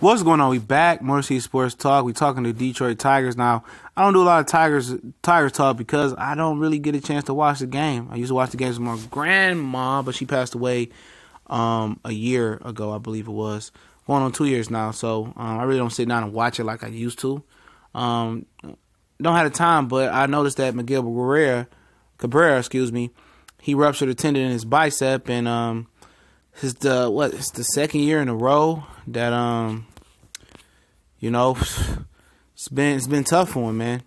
What's going on? We back. Motor City Sports Talk. We talking to Detroit Tigers now. I don't do a lot of Tigers talk because I don't really get a chance to watch the game. I used to watch the games with my grandma, but she passed away a year ago, I believe it was. Going on 2 years now, so I really don't sit down and watch it like I used to. Don't have the time, but I noticed that Miguel Cabrera, he ruptured a tendon in his bicep, and it's the second year in a row that it's been tough for him, man.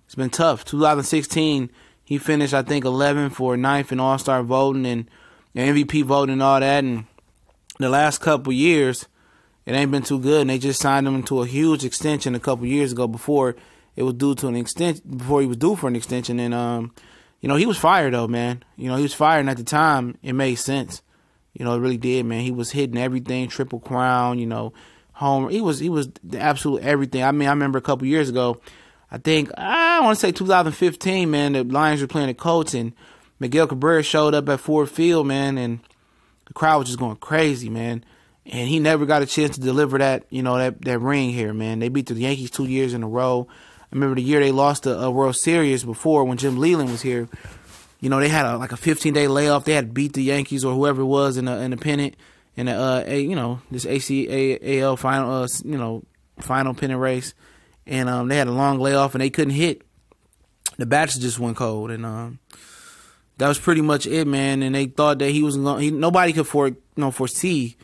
It's been tough. 2016, he finished I think 11th or 9th in All-Star voting and MVP voting and all that, and the last couple years it ain't been too good, and they just signed him into a huge extension a couple years ago before it was due to an extension, before he was due for an extension, and he was fired though, man. He was fired, and at the time it made sense. It really did, man. He was hitting everything, Triple Crown, home. He was the absolute everything. I mean, I remember a couple years ago, I want to say 2015, man, the Lions were playing the Colts, and Miguel Cabrera showed up at Ford Field, man, and the crowd was just going crazy, man. And he never got a chance to deliver that ring here, man. They beat the Yankees 2 years in a row. I remember the year they lost the World Series before when Jim Leland was here. They had a 15-day layoff. They had to beat the Yankees or whoever it was in the pennant in this ACAL final pennant race, and they had a long layoff and they couldn't hit. The bats just went cold, and that was pretty much it, man. And they thought that he was nobody could foresee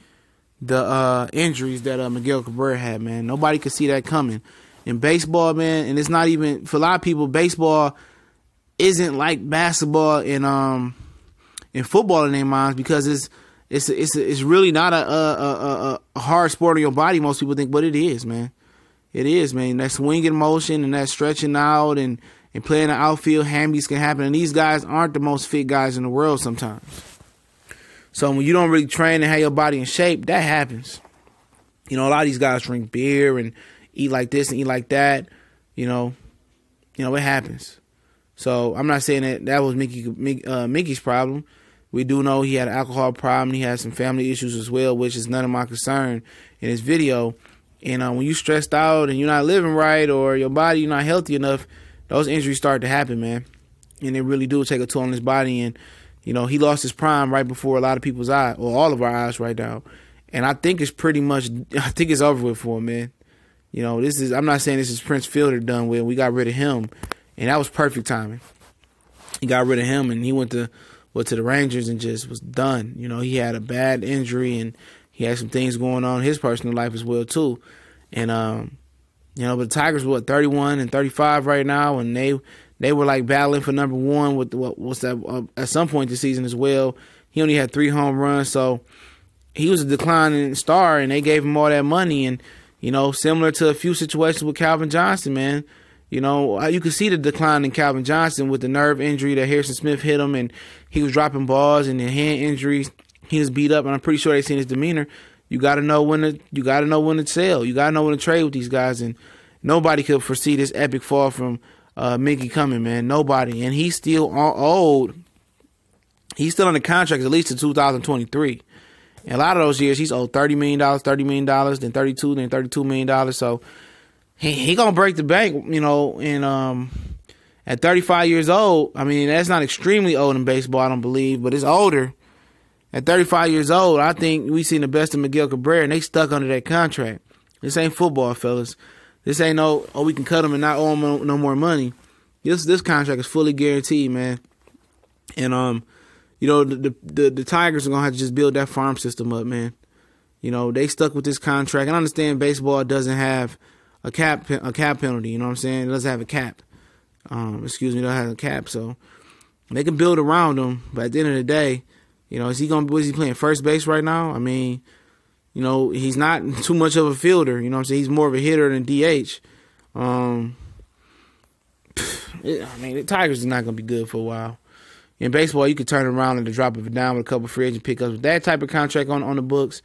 the injuries that Miguel Cabrera had, man. Nobody could see that coming. In baseball, man, and it's not even for a lot of people. Baseball isn't like basketball and football in their minds because it's really not a hard sport on your body. Most people think, but it is, man. It is, man. That swinging motion and that stretching out and playing the outfield, hammies can happen. And these guys aren't the most fit guys in the world sometimes. So when you don't really train and have your body in shape, that happens. A lot of these guys drink beer and eat like this and eat like that. It happens. So I'm not saying that was Mickey's problem. We do know he had an alcohol problem. He had some family issues as well, which is none of my concern in his video. And when you stressed out and you're not living right or your body you're not healthy enough, those injuries start to happen, man. And they really do take a toll on his body. And he lost his prime right before a lot of people's eyes, or all of our eyes right now. And I think it's over with for him, man. I'm not saying this is Prince Fielder done with. We got rid of him. And that was perfect timing. He got rid of him, and he went to the Rangers and just was done. He had a bad injury, and he had some things going on in his personal life as well too. And but the Tigers were 31 and 35 right now, and they were like battling for number one with at some point this season as well. He only had 3 home runs, so he was a declining star, and they gave him all that money. And similar to a few situations with Calvin Johnson, man. You could see the decline in Calvin Johnson with the nerve injury that Harrison Smith hit him, and he was dropping balls, and the hand injuries. He was beat up, and I'm pretty sure they seen his demeanor. You got to know when to sell. You got to know when to trade with these guys, and nobody could foresee this epic fall from Mickey coming, man. Nobody, and he's still old. He's still on the contract at least to 2023. And a lot of those years, he's owed $30 million, then 32, then $32 million. So he gonna break the bank, and at 35 years old, I mean, that's not extremely old in baseball, I don't believe, but it's older. At 35 years old, I think we seen the best of Miguel Cabrera, and they stuck under that contract. This ain't football, fellas. This ain't we can cut him and not owe him no more money. This contract is fully guaranteed, man. And the Tigers are gonna have to just build that farm system up, man. They stuck with this contract. And I understand baseball doesn't have a cap penalty, you know what I'm saying? It doesn't have a cap. It doesn't have a cap, so they can build around him. But at the end of the day, is he playing first base right now? I mean, he's not too much of a fielder, you know what I'm saying? He's more of a hitter than DH. The Tigers is not going to be good for a while. In baseball, you could turn around at the drop of a dime with a couple free agent pickups. With that type of contract on the books,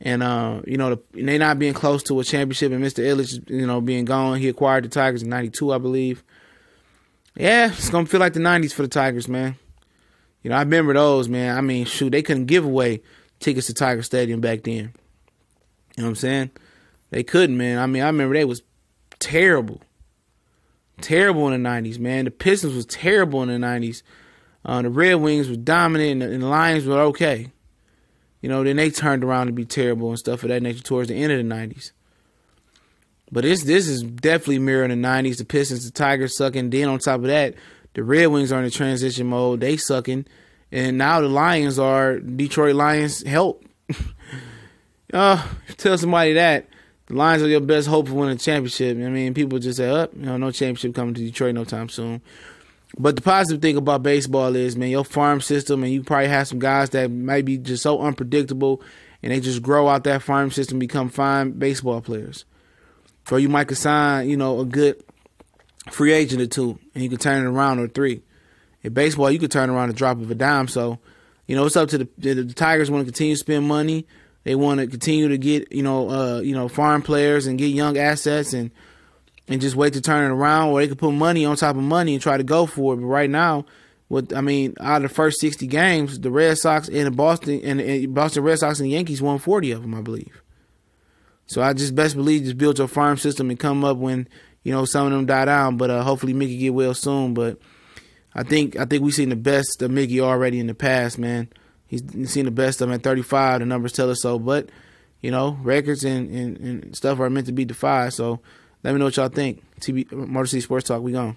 and they not being close to a championship, and Mr. Illich, being gone, he acquired the Tigers in '92, I believe. Yeah, it's gonna feel like the '90s for the Tigers, man. I remember those, man. I mean, shoot, they couldn't give away tickets to Tiger Stadium back then. You know what I'm saying? They couldn't, man. I mean, I remember they was terrible. Terrible in the 90s, man. The Pistons was terrible in the 90s. The Red Wings were dominant, and the Lions were okay. You know, then they turned around to be terrible and stuff of that nature towards the end of the 90s. But this is definitely mirroring the 90s. The Pistons, the Tigers sucking. Then on top of that, the Red Wings are in the transition mode. They sucking. And now the Lions are Detroit Lions help. Tell somebody that. The Lions are your best hope for winning a championship. I mean, people just say, no championship coming to Detroit no time soon. But the positive thing about baseball is, man, your farm system, and you probably have some guys that might be just so unpredictable, and they just grow out that farm system, become fine baseball players. Or you might sign, a good free agent or two, and you can turn it around, or three. In baseball, you can turn around the drop of a dime. So, it's up to the Tigers want to continue to spend money. They want to continue to get, foreign players and get young assets and just wait to turn it around, or they could put money on top of money and try to go for it. But right now, out of the first 60 games, the Red Sox and the Boston Red Sox and the Yankees won 40 of them, I believe. So I just best believe just build your farm system and come up when, some of them die down. But hopefully Mickey get well soon. But I think we've seen the best of Mickey already in the past, man. He's seen the best of him at 35. The numbers tell us so. But, records and stuff are meant to be defied. So let me know what y'all think. Motor City Sports Talk, we gone.